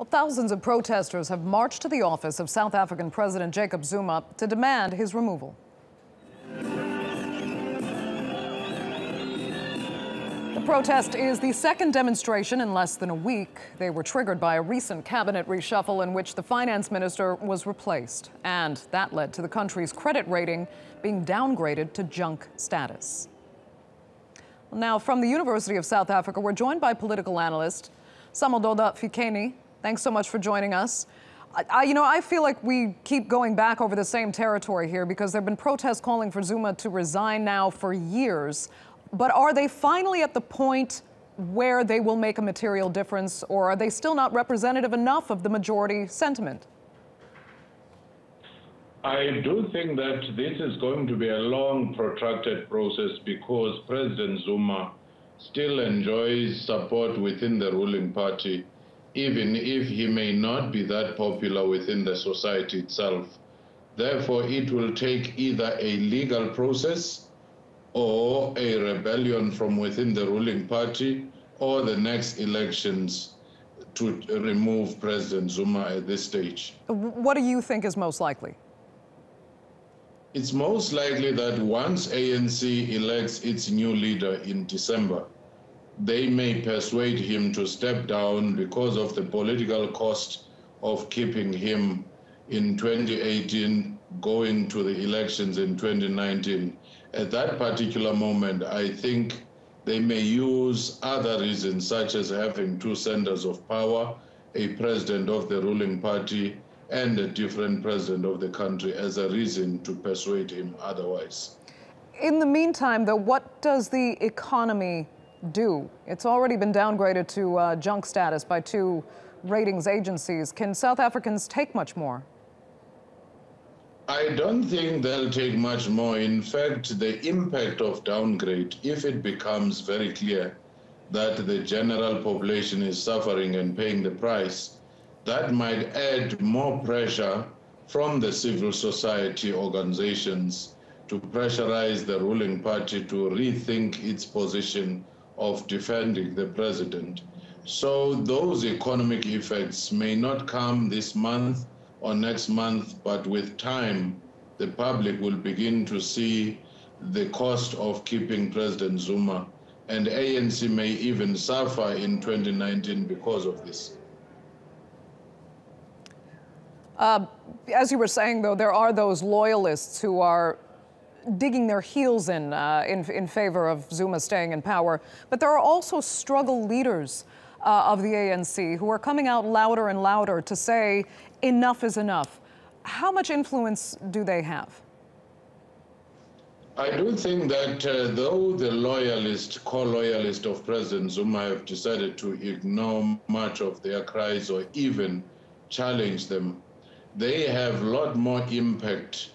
Well, thousands of protesters have marched to the office of South African President Jacob Zuma to demand his removal. The protest is the second demonstration in less than a week. They were triggered by a recent cabinet reshuffle in which the finance minister was replaced. And that led to the country's credit rating being downgraded to junk status. Now, from the University of South Africa, we're joined by political analyst Somadoda Fikeni. Thanks so much for joining us. I feel like we keep going back over the same territory here because there have been protests calling for Zuma to resign now for years. But are they finally at the point where they will make a material difference, or are they still not representative enough of the majority sentiment? I do think that this is going to be a long, protracted process because President Zuma still enjoys support within the ruling party, even if he may not be that popular within the society itself. Therefore, it will take either a legal process or a rebellion from within the ruling party or the next elections to remove President Zuma at this stage. What do you think is most likely? It's most likely that once ANC elects its new leader in December, they may persuade him to step down because of the political cost of keeping him in 2018 going to the elections in 2019. At that particular moment, I think they may use other reasons, such as having two centers of power, a president of the ruling party and a different president of the country, as a reason to persuade him otherwise. In the meantime, though, what does the economy do? It's already been downgraded to junk status by two ratings agencies. Can South Africans take much more? I don't think they'll take much more. In fact, the impact of downgrade, if it becomes very clear that the general population is suffering and paying the price, that might add more pressure from the civil society organizations to pressurize the ruling party to rethink its position of defending the president. So those economic effects may not come this month or next month, but with time, the public will begin to see the cost of keeping President Zuma, and ANC may even suffer in 2019 because of this. As you were saying, though, there are those loyalists who are digging their heels in favor of Zuma staying in power. But there are also struggle leaders of the ANC who are coming out louder and louder to say enough is enough. How much influence do they have? I do think that though the core loyalists of President Zuma have decided to ignore much of their cries or even challenge them, they have a lot more impact,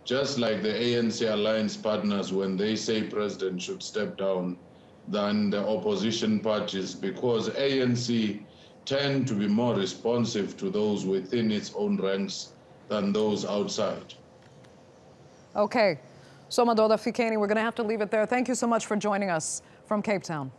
just like the ANC alliance partners when they say president should step down, than the opposition parties, because ANC tend to be more responsive to those within its own ranks than those outside. Okay. Somadoda Fikeni, we're going to have to leave it there. Thank you so much for joining us from Cape Town.